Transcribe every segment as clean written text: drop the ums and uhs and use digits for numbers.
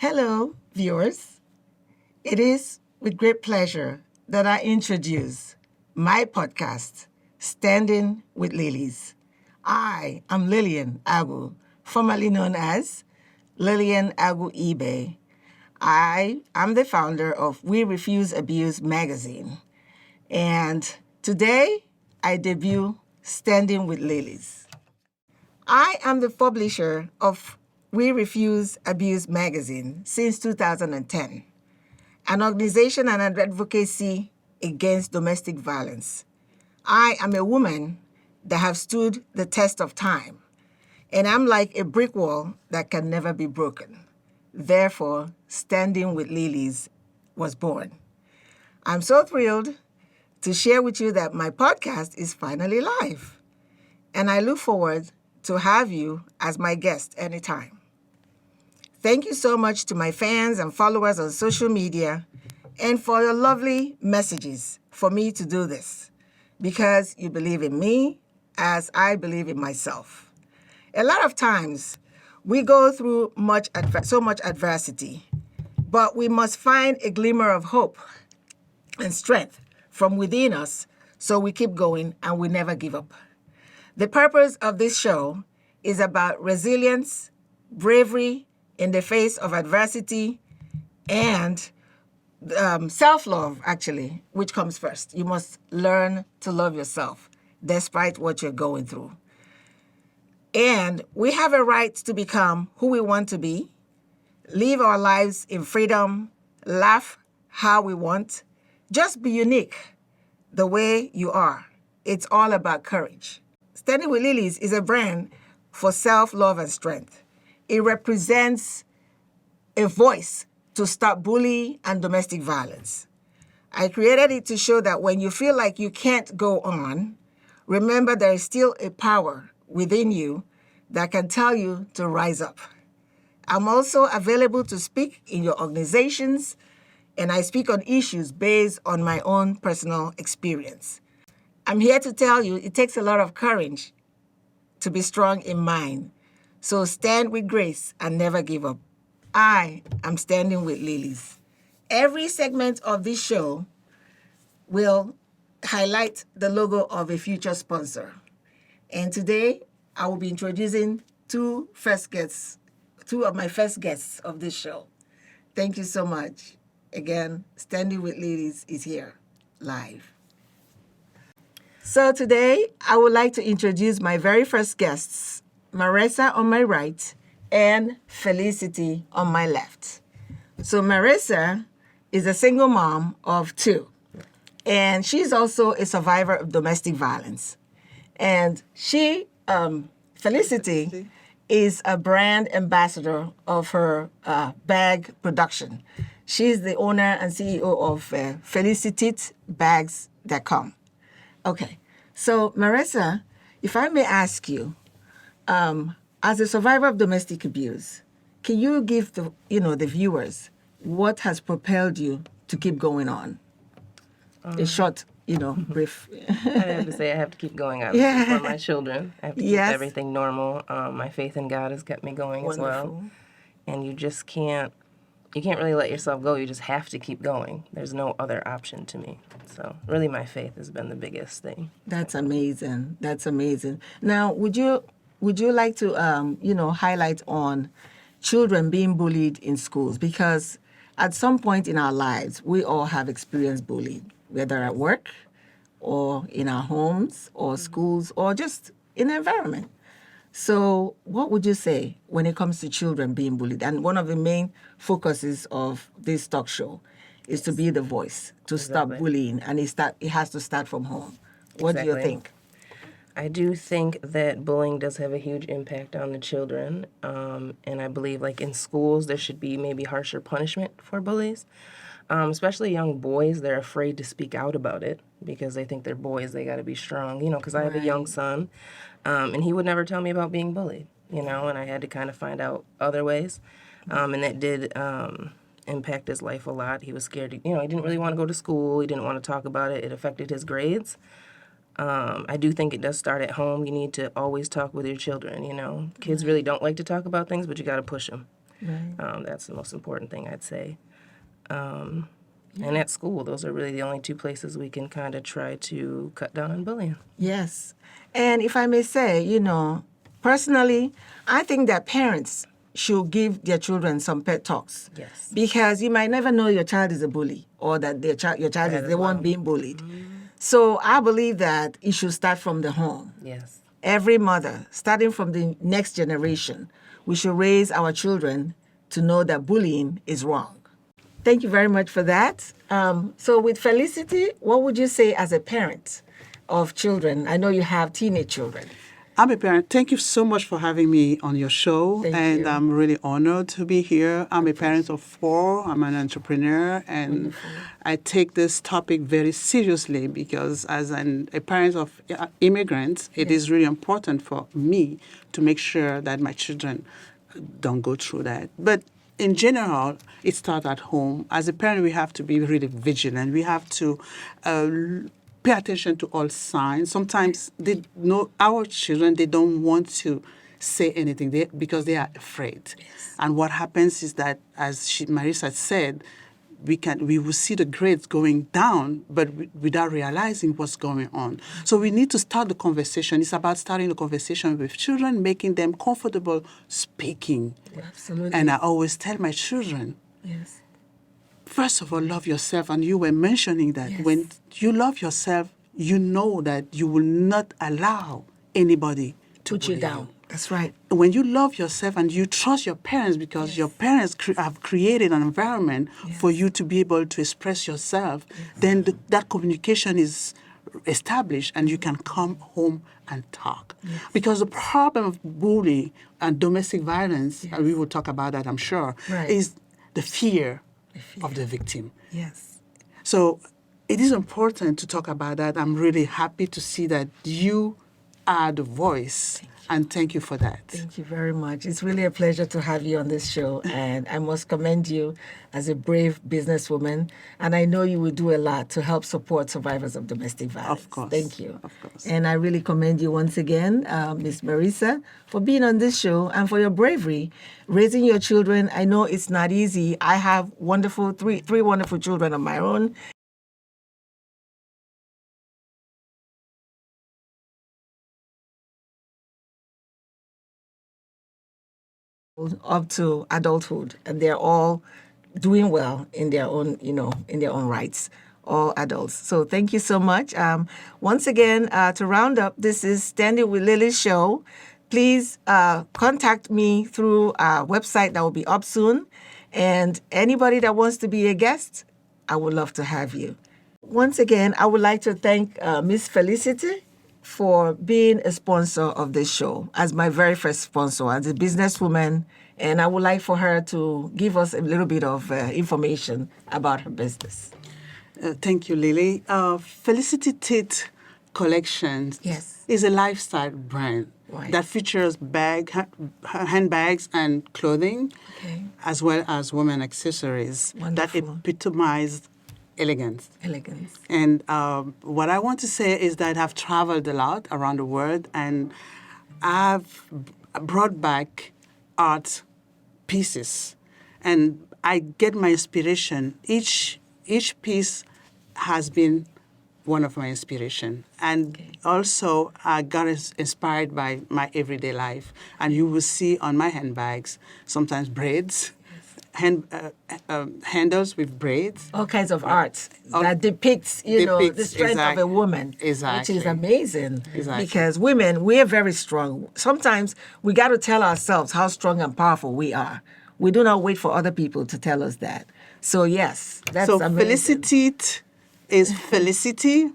Hello, viewers. It is with great pleasure that I introduce my podcast, Standing with Lilies. I am Lilian Agwu, formerly known as Lilian Agwu eBay. I am the founder of We Refuse Abuse magazine. And today I debut Standing with Lilies. I am the publisher of We Refuse Abuse magazine since 2010, an organization and an advocacy against domestic violence. I am a woman that have stood the test of time, and I'm like a brick wall that can never be broken. Therefore, Standing with Lilies was born. I'm so thrilled to share with you that my podcast is finally live, and I look forward to have you as my guest anytime. Thank you so much to my fans and followers on social media and for your lovely messages for me to do this, because you believe in me as I believe in myself. A lot of times we go through so much adversity, but we must find a glimmer of hope and strength from within us so we keep going and we never give up. The purpose of this show is about resilience, bravery in the face of adversity, and self-love, actually, which comes first. You must learn to love yourself despite what you're going through. And we have a right to become who we want to be, live our lives in freedom, laugh how we want, just be unique the way you are. It's all about courage. Standing with Lilies is a brand for self-love and strength. It represents a voice to stop bullying and domestic violence. I created it to show that when you feel like you can't go on, remember there is still a power within you that can tell you to rise up. I'm also available to speak in your organizations, and I speak on issues based on my own personal experience. I'm here to tell you it takes a lot of courage to be strong in mind. So stand with grace and never give up. I am Standing with Lilies. Every segment of this show will highlight the logo of a future sponsor. And today I will be introducing two of my first guests of this show. Thank you so much. Again, Standing with Lilies is here, live. So today, I would like to introduce my very first guests, Marissa on my right and Felicity on my left. So Marissa is a single mom of two, and she's also a survivor of domestic violence. And Felicity, is a brand ambassador of her bag production. She's the owner and CEO of FelicititBags.com. Okay, so Marissa, if I may ask you, as a survivor of domestic abuse, can you give the viewers what has propelled you to keep going on? A short, brief. I have to say I have to keep going, obviously, for my children. I have to keep everything normal. My faith in God has kept me going as well. And you just can't really let yourself go. You just have to keep going. There's no other option to me. So really my faith has been the biggest thing. That's amazing. That's amazing. Now, would you like to, highlight on children being bullied in schools? Because at some point in our lives, we all have experienced bullying, whether at work or in our homes or schools or just in the environment. So what would you say when it comes to children being bullied? And one of the main focuses of this talk show is to be the voice, to stop bullying, and it has to start from home. What do you think? I do think that bullying does have a huge impact on the children, and I believe, like, in schools, there should be maybe harsher punishment for bullies, especially young boys. They're afraid to speak out about it because they think they're boys, they got to be strong, because I have a young son, and he would never tell me about being bullied, and I had to kind of find out other ways, and that did impact his life a lot. He was scared, he didn't really want to go to school, he didn't want to talk about it, it affected his grades. I do think it does start at home. You need to always talk with your children, Kids really don't like to talk about things, but you got to push them. Right. That's the most important thing, I'd say. And at school, those are really the only two places we can kind of try to cut down on bullying. Yes. And if I may say, personally, I think that parents should give their children some pet talks. Yes. Because you might never know your child is a bully or that your child is the one being bullied. So I believe that it should start from the home. Yes. Every mother, starting from the next generation, we should raise our children to know that bullying is wrong. Thank you very much for that. So with Felicity, what would you say as a parent of children? I know you have teenage children. I'm a parent. Thank you so much for having me on your show. Thank you. I'm really honored to be here. I'm a parent of 4. I'm an entrepreneur, and Wonderful. I take this topic very seriously because as a parent of immigrants, it is really important for me to make sure that my children don't go through that. But in general, it starts at home. As a parent, we have to be really vigilant. We have to pay attention to all signs. Sometimes our children, they don't want to say anything because they are afraid. Yes. And what happens is that, as Marisa said, we will see the grades going down, but without realizing what's going on. So we need to start the conversation. It's about starting the conversation with children, making them comfortable speaking. Absolutely. And I always tell my children, Yes. first of all, love yourself. And you were mentioning that when you love yourself, you know that you will not allow anybody to Put you bully down. That's right. When you love yourself and you trust your parents because your parents have created an environment for you to be able to express yourself, then that communication is established and you can come home and talk. Because the problem of bullying and domestic violence, and we will talk about that, I'm sure, is the fear of the victim. Yes. So it is important to talk about that. I'm really happy to see that you are the voice. And thank you for that. Thank you very much. It's really a pleasure to have you on this show. And I must commend you as a brave businesswoman. And I know you will do a lot to help support survivors of domestic violence. Of course. Thank you. Of course. And I really commend you once again, Ms. Marisa, for being on this show and for your bravery. Raising your children, I know it's not easy. I have three wonderful children of my own. Up to adulthood, and they're all doing well in their own, in their own rights, all adults. So thank you so much. Once again, to round up, this is Standing with Lily's show. Please contact me through our website that will be up soon. And anybody that wants to be a guest, I would love to have you. Once again, I would like to thank Miss Felicity for being a sponsor of this show, as my very first sponsor, as a businesswoman. And I would like for her to give us a little bit of information about her business. Thank you, Lily. Felicity Tate Collections is a lifestyle brand that features handbags and clothing, as well as women accessories that epitomize elegance. And what I want to say is that I've traveled a lot around the world, and I've brought back art pieces, and I get my inspiration. Each piece has been one of my inspiration, and also I got inspired by my everyday life. And you will see on my handbags sometimes braids. Handles with braids. All kinds of art that depicts, the strength of a woman, which is amazing. Because women, we're very strong. Sometimes we got to tell ourselves how strong and powerful we are. We do not wait for other people to tell us that. So yes, that's amazing. Felicity is Felicity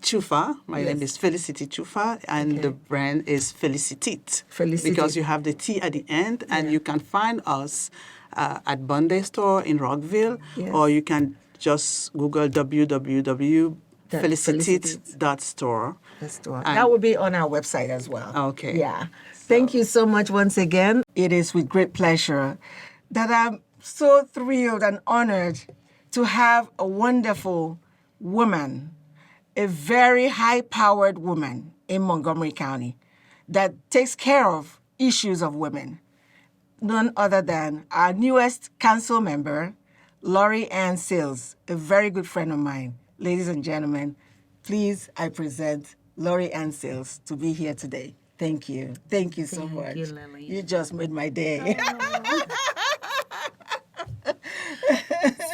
Chufa. My name is Felicity Chufa, and the brand is Felicitit. Because you have the T at the end, and you can find us at Bondi Store in Rockville, or you can just Google www.felicitit.store. That will be on our website as well. Okay. Yeah. Thank you so much once again. It is with great pleasure that I'm so thrilled and honored to have a wonderful woman, a very high-powered woman in Montgomery County that takes care of issues of women. none other than our newest council member, Lori Ann Sales, a very good friend of mine. Ladies and gentlemen, please, I present Lori Ann Sales to be here today. Thank you. Thank you so much. Thank you, Lily. You just made my day.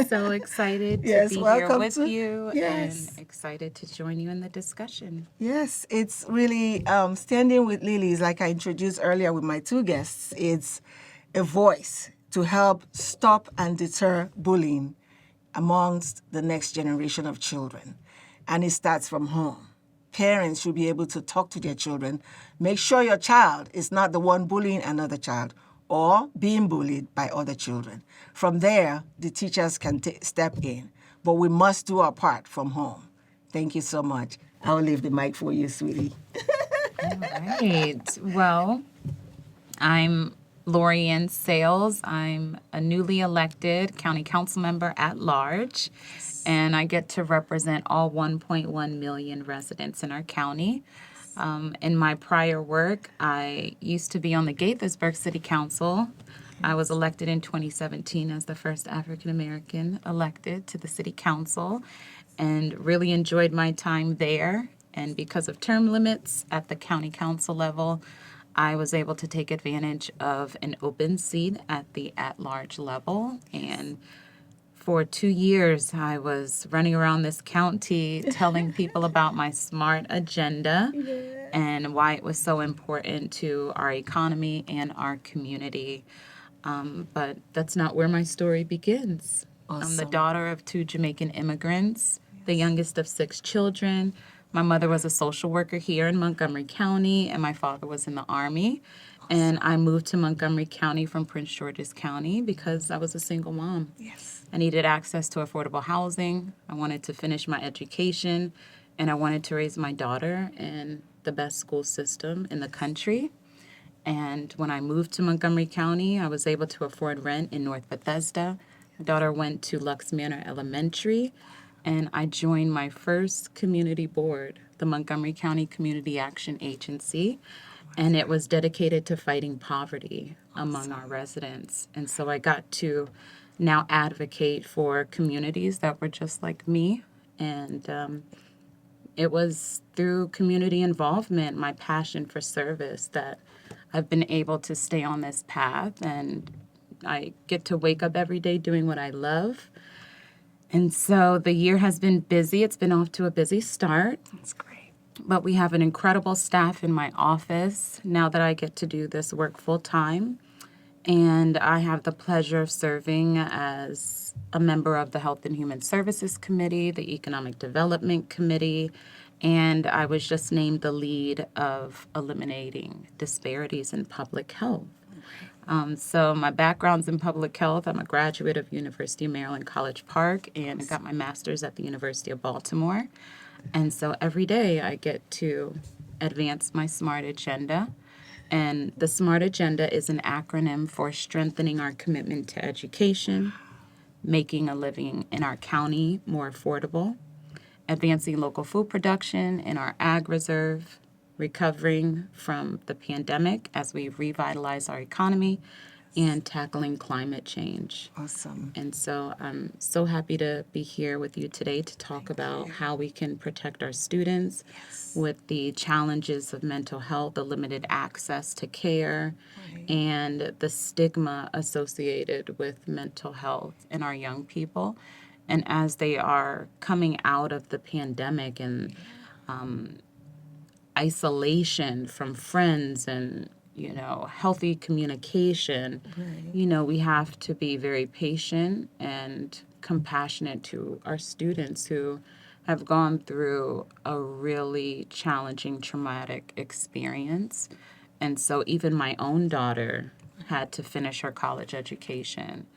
So excited to Yes, be here welcome with to- you Yes. and excited to join you in the discussion. Yes, it's really standing with Lilies, like I introduced earlier with my two guests. It's a voice to help stop and deter bullying amongst the next generation of children. And it starts from home. Parents should be able to talk to their children. Make sure your child is not the one bullying another child or being bullied by other children. From there, the teachers can step in. But we must do our part from home. Thank you so much. I'll leave the mic for you, sweetie. All right. Well, I'm Lori Ann Sales. I'm a newly elected county council member at large, and I get to represent all 1.1 million residents in our county. In my prior work, I used to be on the Gaithersburg City Council. I was elected in 2017 as the first African American elected to the City Council and really enjoyed my time there. And because of term limits at the county council level, I was able to take advantage of an open seat at the at-large level. And for 2 years, I was running around this county telling people about my SMART agenda and why it was so important to our economy and our community. But that's not where my story begins. I'm the daughter of 2 Jamaican immigrants, the youngest of 6 children. My mother was a social worker here in Montgomery County, and my father was in the Army. And I moved to Montgomery County from Prince George's County because I was a single mom. Yes. I needed access to affordable housing. I wanted to finish my education, and I wanted to raise my daughter in the best school system in the country. And when I moved to Montgomery County, I was able to afford rent in North Bethesda. My daughter went to Lux Manor Elementary, and I joined my first community board, the Montgomery County Community Action Agency, and it was dedicated to fighting poverty among our residents. And so I got to now advocate for communities that were just like me. And it was through community involvement, my passion for service, that I've been able to stay on this path. And I get to wake up every day doing what I love. And so the year has been busy. It's been off to a busy start. That's great. But we have an incredible staff in my office now that I get to do this work full time. And I have the pleasure of serving as a member of the Health and Human Services Committee, the Economic Development Committee, and I was just named the lead of eliminating disparities in public health. So my background's in public health. I'm a graduate of University of Maryland College Park, and I got my master's at the University of Baltimore. And so every day I get to advance my SMART agenda. And the SMART agenda is an acronym for strengthening our commitment to education, making a living in our county more affordable, advancing local food production in our ag reserve, recovering from the pandemic as we revitalize our economy, and tackling climate change. Awesome. And so I'm so happy to be here with you today to talk about how we can protect our students with the challenges of mental health, the limited access to care, and the stigma associated with mental health in our young people. And as they are coming out of the pandemic and isolation from friends and healthy communication, we have to be very patient and compassionate to our students who have gone through a really challenging, traumatic experience. And so even my own daughter had to finish her college education.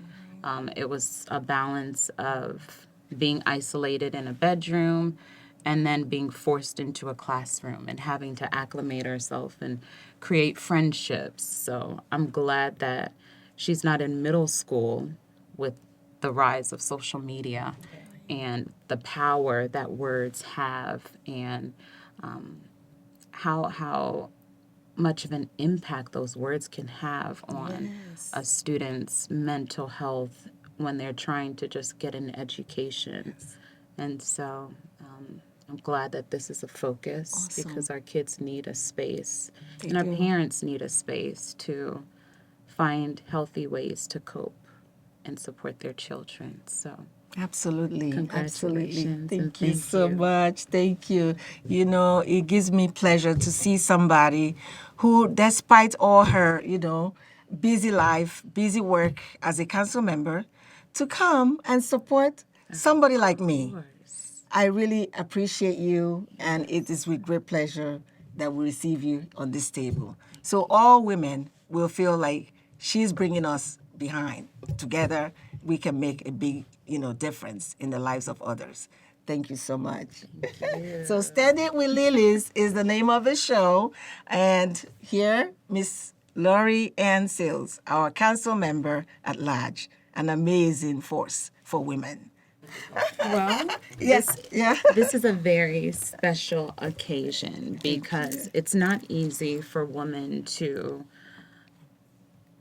It was a balance of being isolated in a bedroom and then being forced into a classroom and having to acclimate herself and create friendships. So I'm glad that she's not in middle school with the rise of social media and the power that words have, and how much of an impact those words can have on a student's mental health when they're trying to just get an education. And so I'm glad that this is a focus because our kids need a space and our parents need a space to find healthy ways to cope and support their children. So Absolutely. congratulations. Thank you so much. Thank you. You know, it gives me pleasure to see somebody who, despite all her, busy life, busy work as a council member, to come and support somebody like me. I really appreciate you, and it is with great pleasure that we receive you on this table. So all women will feel like she's bringing us behind. Together, we can make a big, difference in the lives of others. Thank you so much. So Standing with Lilies is the name of the show. And here, Miss Lori Ann Sales, our council member at large, an amazing force for women. Well, Yes. this is a very special occasion because it's not easy for women to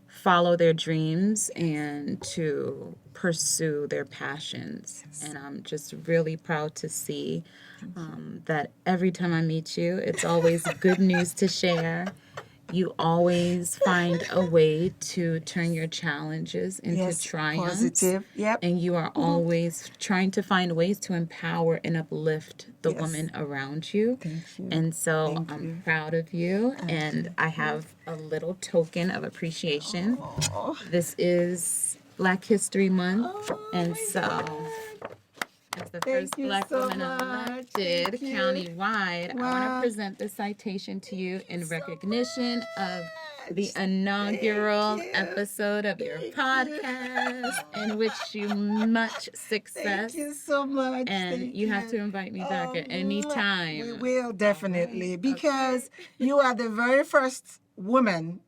follow their dreams and to pursue their passions. And I'm just really proud to see that every time I meet you, it's always good news to share. You always find a way to turn your challenges into triumphs. Positive. Yep. And you are always trying to find ways to empower and uplift the woman around you. Thank you. And so I'm proud of you. And I have a little token of appreciation. This is Black History Month. And so as the first Black woman elected countywide, I want to present this citation to you in recognition of the inaugural episode of your podcast, and wish you much success. Thank you so much. And you have to invite me back at any time. We will, definitely, because you are the very first woman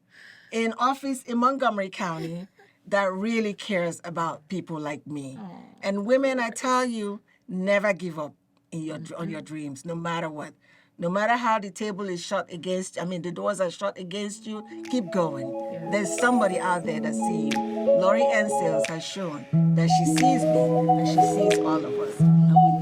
in office in Montgomery County that really cares about people like me. And women, I tell you, never give up on your dreams, no matter what. No matter how the table is shut against, the doors are shut against you, keep going. There's somebody out there that sees you. Lori Ann Sales has shown that she sees me and she sees all of us. And we